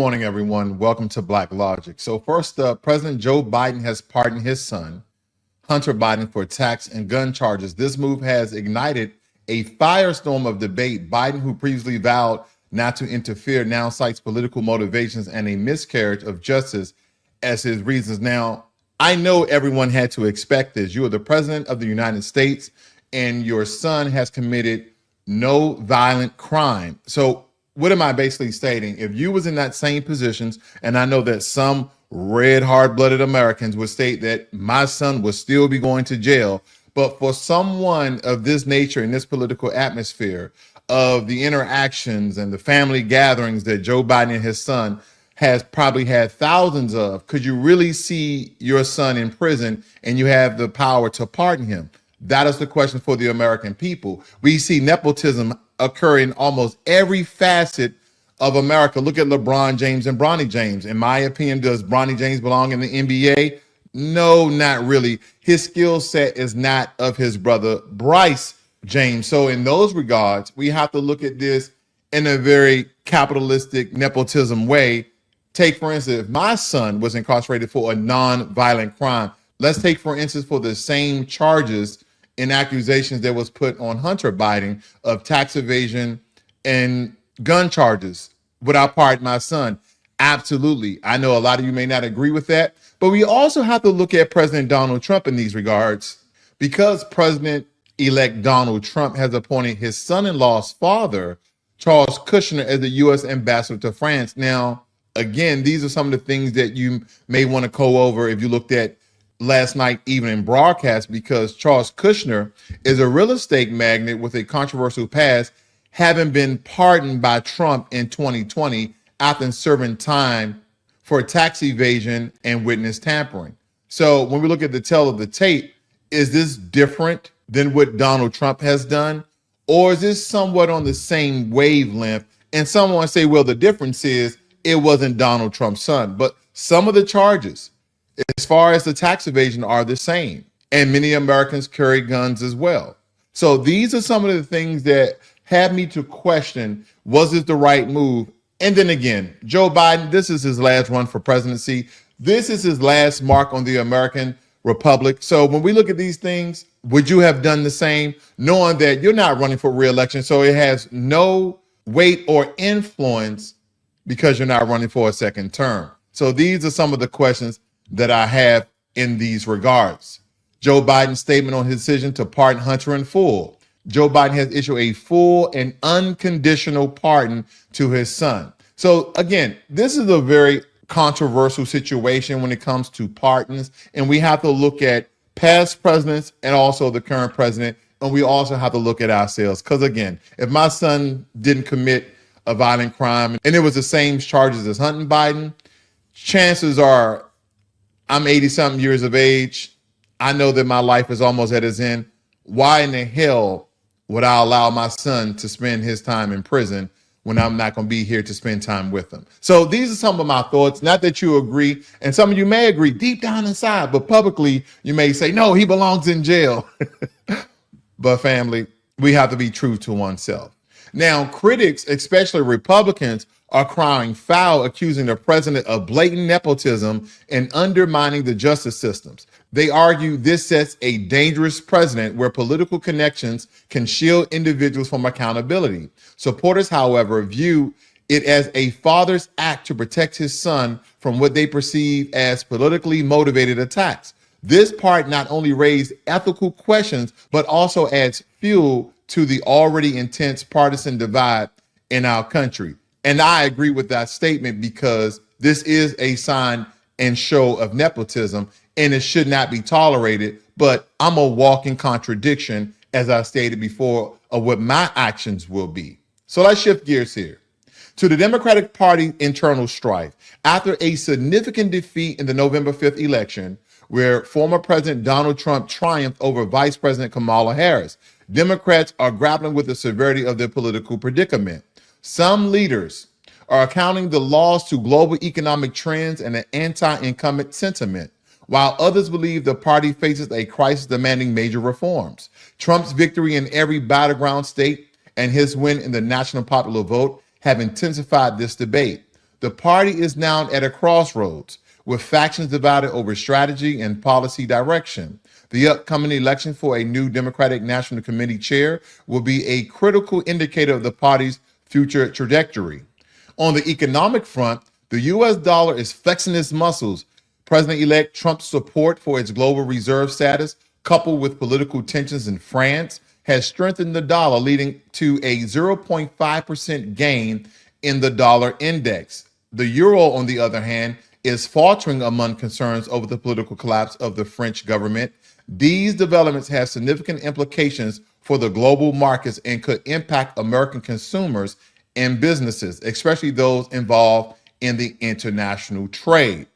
morning, everyone. Welcome to Black Logic. So first up, President Joe Biden has pardoned his son, Hunter Biden, for tax and gun charges. This move has ignited a firestorm of debate. Biden, who previously vowed not to interfere, now cites political motivations and a miscarriage of justice as his reasons. Now, I know everyone had to expect this. You are the president of the United States, and your son has committed no violent crime. So what am I basically stating? If you was in that same positions, and I know that some red, hard-blooded Americans would state that my son would still be going to jail, but for someone of this nature in this political atmosphere of the interactions and the family gatherings that Joe Biden and his son has probably had thousands of, could you really see your son in prison and you have the power to pardon him? That is the question for the American people. We see nepotism occur in almost every facet of America. Look at LeBron James and Bronny James. In my opinion, does Bronny James belong in the NBA? No, not really. His skill set is not of his brother Bryce James. So in those regards, we have to look at this in a very capitalistic nepotism way. Take, for instance, if my son was incarcerated for a non-violent crime, let's take, for instance, for the same charges and accusations that was put on Hunter Biden of tax evasion and gun charges. Would I pardon my son? Absolutely. I know a lot of you may not agree with that, but we also have to look at President Donald Trump in these regards, because President-elect Donald Trump has appointed his son-in-law's father, Charles Kushner, as the U.S. ambassador to France. Now, again, these are some of the things that you may want to go over if you looked at last night evening broadcast, because Charles Kushner is a real estate magnate with a controversial past, having been pardoned by Trump in 2020 after serving time for tax evasion and witness tampering. So when we look at the tale of the tape, is this different than what Donald Trump has done? Or is this somewhat on the same wavelength? And someone say, well, the difference is it wasn't Donald Trump's son, but some of the charges as far as the tax evasion are the same. And many Americans carry guns as well. So these are some of the things that have me to question, was it the right move? And then again, Joe Biden, this is his last run for presidency. This is his last mark on the American Republic. So when we look at these things, would you have done the same, knowing that you're not running for re-election, so it has no weight or influence because you're not running for a second term? So these are some of the questions that I have in these regards. Joe Biden's statement on his decision to pardon Hunter in full. Joe Biden has issued a full and unconditional pardon to his son. So again, this is a very controversial situation when it comes to pardons, and we have to look at past presidents and also the current president, and we also have to look at ourselves. Because again, if my son didn't commit a violent crime and it was the same charges as Hunter Biden, chances are I'm 80-something years of age. I know that my life is almost at its end. Why in the hell would I allow my son to spend his time in prison when I'm not going to be here to spend time with him? So these are some of my thoughts. Not that you agree, and some of you may agree deep down inside, but publicly you may say, no, he belongs in jail. But family, we have to be true to oneself. Now, critics, especially Republicans, are crying foul, accusing the president of blatant nepotism and undermining the justice systems. They argue this sets a dangerous precedent where political connections can shield individuals from accountability. Supporters, however, view it as a father's act to protect his son from what they perceive as politically motivated attacks. This part not only raised ethical questions, but also adds fuel to the already intense partisan divide in our country. And I agree with that statement, because this is a sign and show of nepotism, and it should not be tolerated. But I'm a walking contradiction, as I stated before, of what my actions will be. So let's shift gears here to the Democratic Party internal strife. After a significant defeat in the November 5th election, where former President Donald Trump triumphed over Vice President Kamala Harris, Democrats are grappling with the severity of their political predicament. Some leaders are accounting the loss to global economic trends and an anti-incumbent sentiment, while others believe the party faces a crisis demanding major reforms. Trump's victory in every battleground state and his win in the national popular vote have intensified this debate. the party is now at a crossroads, with factions divided over strategy and policy direction. The upcoming election for a new Democratic National Committee chair will be a critical indicator of the party's future trajectory. On the economic front, the U.S. dollar is flexing its muscles. President-elect Trump's support for its global reserve status, coupled with political tensions in France, has strengthened the dollar, leading to a 0.5% gain in the dollar index. The euro, on the other hand, is faltering among concerns over the political collapse of the French government. These developments have significant implications for the global markets and could impact American consumers and businesses, especially those involved in the international trade.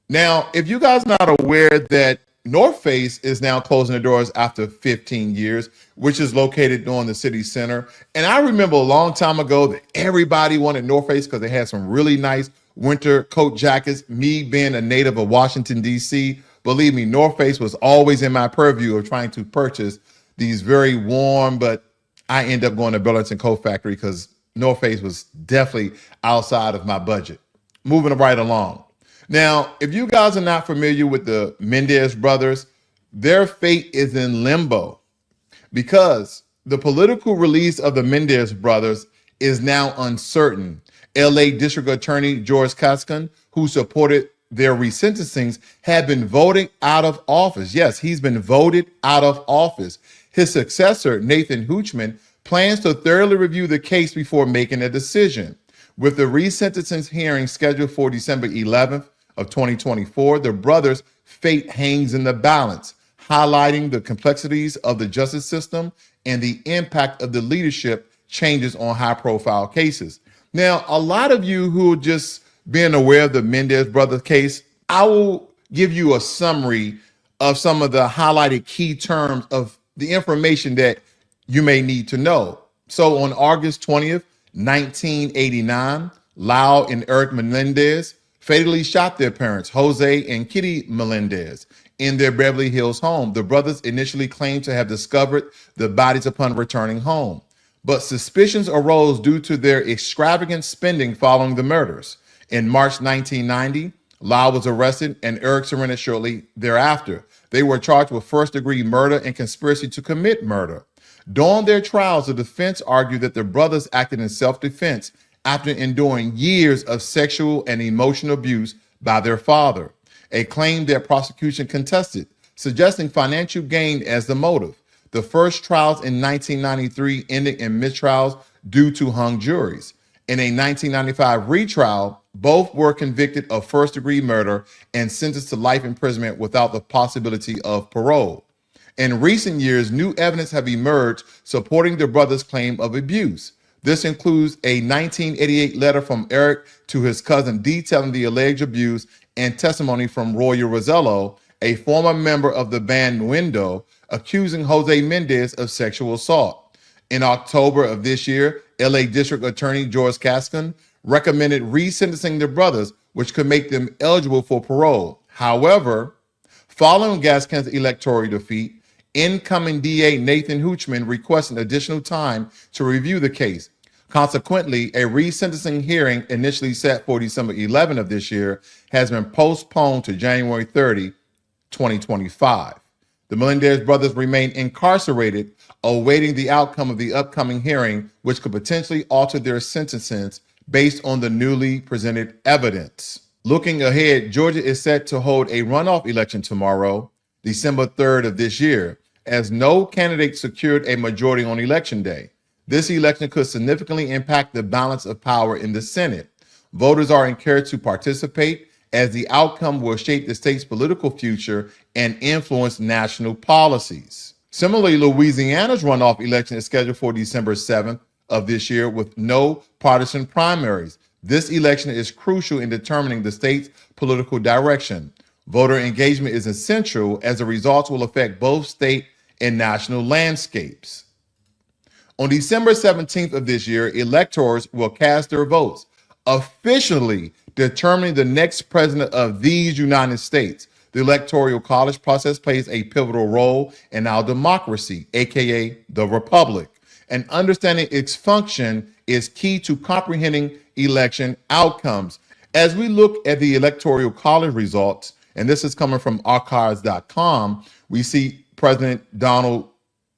Now, if you guys are not aware that North Face is now closing the doors after 15 years, which is located on the city center. And I remember a long time ago that everybody wanted North Face because they had some really nice winter coat jackets. Me being a native of Washington, D.C., believe me, North Face was always in my purview of trying to purchase these very warm, but I end up going to Burlington Coat Factory because North Face was definitely outside of my budget. Moving right along. Now, if you guys are not familiar with the Menendez brothers, their fate is in limbo because the political release of the Menendez brothers is now uncertain. LA District Attorney George Kaskan, who supported their resentencings, had been voted out of office. Yes, he's been voted out of office. His successor, Nathan Huchman, plans to thoroughly review the case before making a decision. With the resentencing hearing scheduled for December 11th of 2024, the brothers' fate hangs in the balance, highlighting the complexities of the justice system and the impact of the leadership changes on high-profile cases. Now, a lot of you who are just being aware of the Menendez brothers case, I will give you a summary of some of the highlighted key terms of the information that you may need to know. So on August 20th, 1989, Lau and Eric Menendez fatally shot their parents, Jose and Kitty Melendez, in their Beverly Hills home. The brothers initially claimed to have discovered the bodies upon returning home, but suspicions arose due to their extravagant spending following the murders. In March 1990, Lau was arrested and Eric surrendered shortly thereafter. They were charged with first-degree murder and conspiracy to commit murder. During their trials, the defense argued that the brothers acted in self-defense after enduring years of sexual and emotional abuse by their father, a claim that prosecution contested, suggesting financial gain as the motive. The first trials in 1993 ended in mistrials due to hung juries. In a 1995 retrial, both were convicted of first-degree murder and sentenced to life imprisonment without the possibility of parole. In recent years, new evidence have emerged supporting the brothers' claim of abuse. This includes a 1988 letter from Eric to his cousin detailing the alleged abuse and testimony from Roy Rosello, a former member of the band Window, accusing Jose Mendez of sexual assault. In October of this year, LA District Attorney George Kaskan recommended resentencing the brothers, which could make them eligible for parole. However, following Gaskin's electoral defeat, incoming DA Nathan Huchman requested additional time to review the case. Consequently, a resentencing hearing initially set for December 11 of this year has been postponed to January 30, 2025. The Melendez brothers remain incarcerated, awaiting the outcome of the upcoming hearing, which could potentially alter their sentences based on the newly presented evidence. Looking ahead, Georgia is set to hold a runoff election tomorrow, December 3rd of this year, as no candidate secured a majority on election day. This election could significantly impact the balance of power in the Senate. Voters are encouraged to participate as the outcome will shape the state's political future and influence national policies. Similarly, Louisiana's runoff election is scheduled for December 7th of this year with no partisan primaries. This election is crucial in determining the state's political direction. Voter engagement is essential as the results will affect both state and national landscapes. On December 17th of this year, electors will cast their votes, officially determining the next president of these United States. The Electoral College process plays a pivotal role in our democracy, aka the Republic. and understanding its function is key to comprehending election outcomes. As we look at the Electoral College results, and this is coming from archives.com, we see President Donald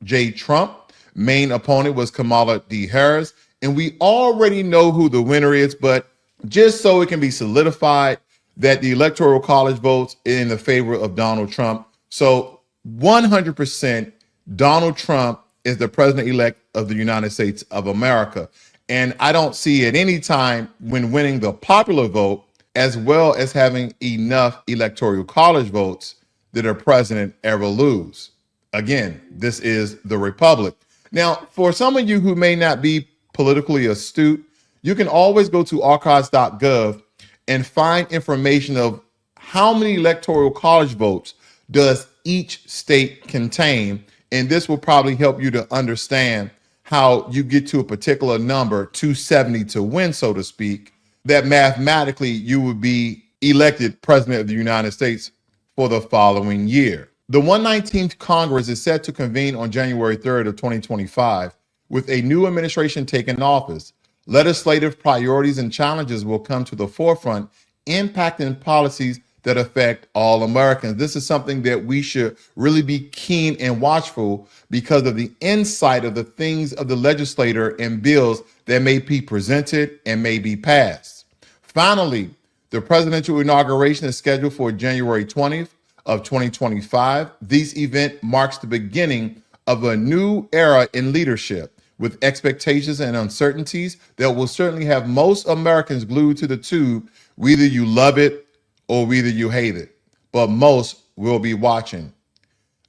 J. Trump. Main opponent was Kamala D. Harris. And we already know who the winner is, but just so it can be solidified that the Electoral College votes in the favor of Donald Trump. So 100% Donald Trump is the president-elect of the United States of America. And I don't see at any time when winning the popular vote, as well as having enough Electoral College votes, that a president ever lose. Again, this is the Republic. Now, for some of you who may not be politically astute, you can always go to archives.gov and find information of how many Electoral College votes does each state contain. And this will probably help you to understand how you get to a particular number, 270 to win, so to speak, that mathematically you would be elected president of the United States for the following year. The 119th Congress is set to convene on January 3rd of 2025 with a new administration taking office. Legislative priorities and challenges will come to the forefront, impacting policies that affect all Americans. This is something that we should really be keen and watchful because of the insight of the things of the legislator and bills that may be presented and may be passed. Finally, the presidential inauguration is scheduled for January 20th of 2025. This event marks the beginning of a new era in leadership with expectations and uncertainties that will certainly have most Americans glued to the tube. Whether you love it or whether you hate it, but most will be watching.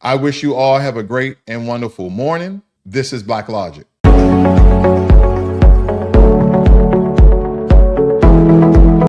I wish you all have a great and wonderful morning. This is Black Logic.